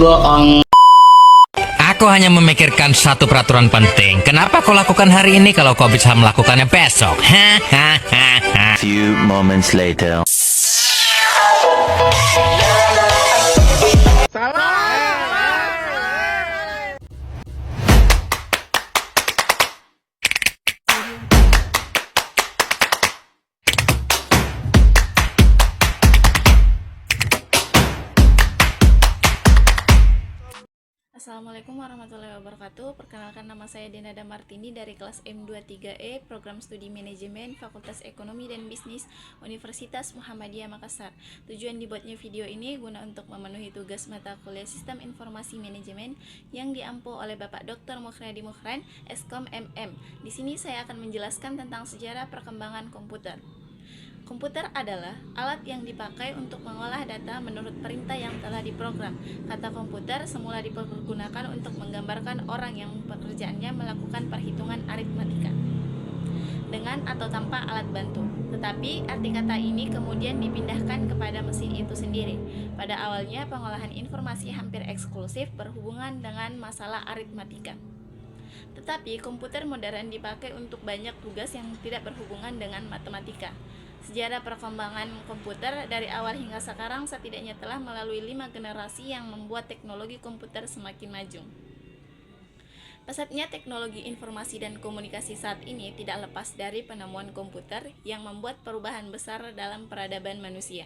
Aku hanya memikirkan satu peraturan penting. Kenapa kau lakukan hari ini kalau kau bisa melakukannya besok? Few moments later. Assalamualaikum warahmatullahi wabarakatuh. Perkenalkan, nama saya Denada Martini dari kelas M23E, Program Studi Manajemen, Fakultas Ekonomi dan Bisnis, Universitas Muhammadiyah Makassar. Tujuan dibuatnya video ini guna untuk memenuhi tugas mata kuliah Sistem Informasi Manajemen yang diampu oleh Bapak Dr. Mukhriyadi Mukhran, Eskom MM. Di sini saya akan menjelaskan tentang sejarah perkembangan komputer. Komputer adalah alat yang dipakai untuk mengolah data menurut perintah yang telah diprogram. Kata komputer semula dipergunakan untuk menggambarkan orang yang pekerjaannya melakukan perhitungan aritmatika dengan atau tanpa alat bantu. Tetapi arti kata ini kemudian dipindahkan kepada mesin itu sendiri. Pada awalnya pengolahan informasi hampir eksklusif berhubungan dengan masalah aritmatika. Tetapi komputer modern dipakai untuk banyak tugas yang tidak berhubungan dengan matematika. Sejarah perkembangan komputer dari awal hingga sekarang setidaknya telah melalui 5 generasi yang membuat teknologi komputer semakin maju. Pesatnya teknologi informasi dan komunikasi saat ini tidak lepas dari penemuan komputer yang membuat perubahan besar dalam peradaban manusia.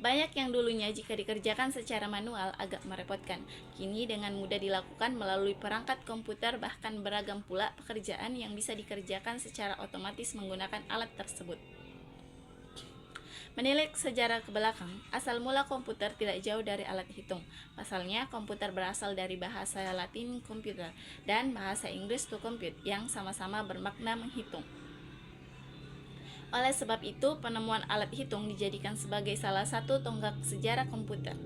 Banyak yang dulunya jika dikerjakan secara manual agak merepotkan, kini dengan mudah dilakukan melalui perangkat komputer, bahkan beragam pula pekerjaan yang bisa dikerjakan secara otomatis menggunakan alat tersebut. Menilik sejarah ke belakang, asal mula komputer tidak jauh dari alat hitung. Pasalnya, komputer berasal dari bahasa Latin computer dan bahasa Inggris to compute yang sama-sama bermakna menghitung. Oleh sebab itu, penemuan alat hitung dijadikan sebagai salah satu tonggak sejarah komputer.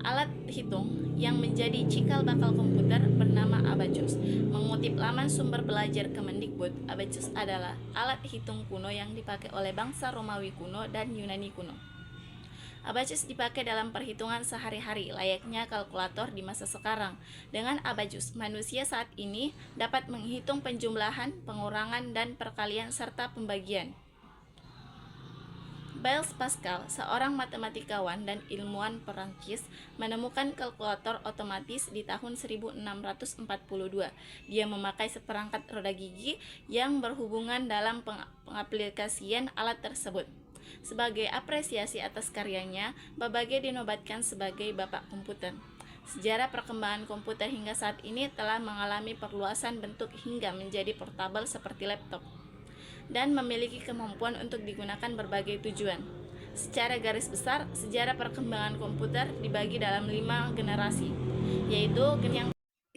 Alat hitung yang menjadi cikal bakal komputer bernama abacus. Mengutip laman sumber belajar Kemendikbud, abacus adalah alat hitung kuno yang dipakai oleh bangsa Romawi kuno dan Yunani kuno. Abacus dipakai dalam perhitungan sehari-hari, layaknya kalkulator di masa sekarang. Dengan abacus, manusia saat ini dapat menghitung penjumlahan, pengurangan, dan perkalian serta pembagian. Blaise Pascal, seorang matematikawan dan ilmuwan Perancis, menemukan kalkulator otomatis di tahun 1642. Dia memakai seperangkat roda gigi yang berhubungan dalam pengaplikasian alat tersebut. Sebagai apresiasi atas karyanya, Babbage dinobatkan sebagai bapak komputer. Sejarah perkembangan komputer hingga saat ini telah mengalami perluasan bentuk hingga menjadi portabel seperti laptop dan memiliki kemampuan untuk digunakan berbagai tujuan. Secara garis besar, sejarah perkembangan komputer dibagi dalam 5 generasi, yaitu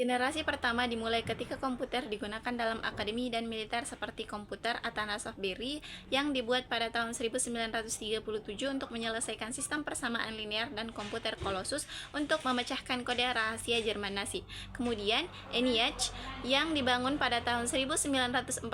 generasi pertama dimulai ketika komputer digunakan dalam akademi dan militer seperti komputer Atanasoff Berry yang dibuat pada tahun 1937 untuk menyelesaikan sistem persamaan linear, dan komputer Colossus untuk memecahkan kode rahasia Jerman Nazi. Kemudian ENIAC yang dibangun pada tahun 1946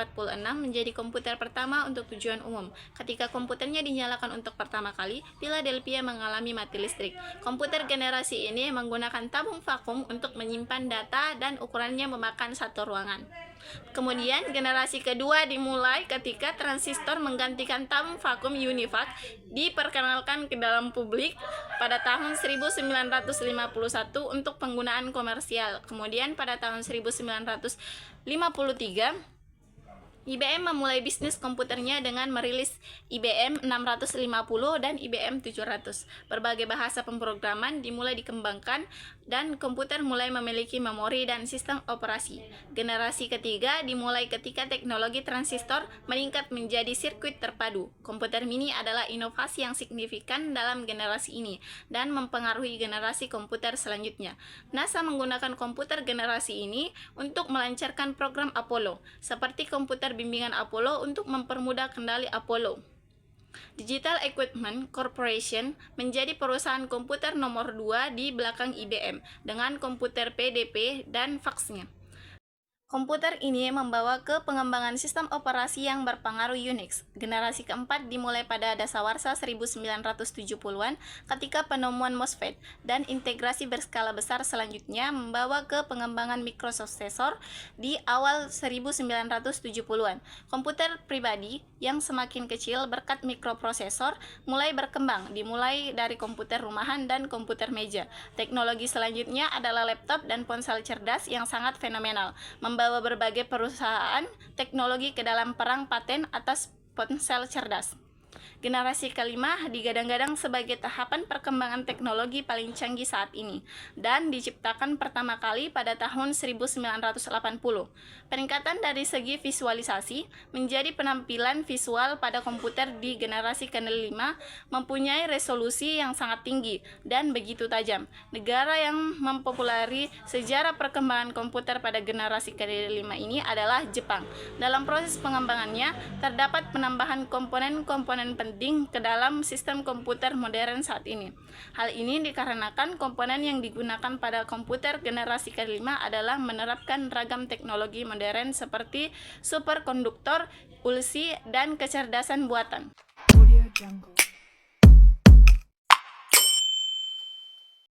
menjadi komputer pertama untuk tujuan umum. Ketika komputernya dinyalakan untuk pertama kali, Philadelphia mengalami mati listrik. Komputer generasi ini menggunakan tabung vakum untuk menyimpan data dan ukurannya memakan satu ruangan. Kemudian generasi kedua dimulai ketika transistor menggantikan tabung vakum UNIVAC diperkenalkan ke dalam publik pada tahun 1951 untuk penggunaan komersial. Kemudian pada tahun 1953 IBM memulai bisnis komputernya dengan merilis IBM 650 dan IBM 700. Berbagai bahasa pemrograman dimulai dikembangkan dan komputer mulai memiliki memori dan sistem operasi. Generasi ketiga dimulai ketika teknologi transistor meningkat menjadi sirkuit terpadu. Komputer mini adalah inovasi yang signifikan dalam generasi ini dan mempengaruhi generasi komputer selanjutnya. NASA menggunakan komputer generasi ini untuk melancarkan program Apollo, seperti komputer bimbingan Apollo untuk mempermudah kendali Apollo. Digital Equipment Corporation menjadi perusahaan komputer nomor 2 di belakang IBM dengan komputer PDP dan faksnya. Komputer ini membawa ke pengembangan sistem operasi yang berpengaruh Unix. Generasi keempat dimulai pada dasawarsa 1970-an ketika penemuan MOSFET, dan integrasi berskala besar selanjutnya membawa ke pengembangan microprosesor di awal 1970-an. Komputer pribadi yang semakin kecil berkat mikroprosesor mulai berkembang, dimulai dari komputer rumahan dan komputer meja. Teknologi selanjutnya adalah laptop dan ponsel cerdas yang sangat fenomenal, membawa berbagai perusahaan teknologi ke dalam perang paten atas ponsel cerdas. Generasi kelima digadang-gadang sebagai tahapan perkembangan teknologi paling canggih saat ini dan diciptakan pertama kali pada tahun 1980. Peningkatan dari segi visualisasi menjadi penampilan visual pada komputer di generasi kelima mempunyai resolusi yang sangat tinggi dan begitu tajam. Negara yang mempopulari sejarah perkembangan komputer pada generasi kelima ini adalah Jepang. Dalam proses pengembangannya terdapat penambahan komponen-komponen penting ke dalam sistem komputer modern saat ini. Hal ini dikarenakan komponen yang digunakan pada komputer generasi kelima adalah menerapkan ragam teknologi modern seperti superkonduktor, ulsi, dan kecerdasan buatan. Audio Jungle.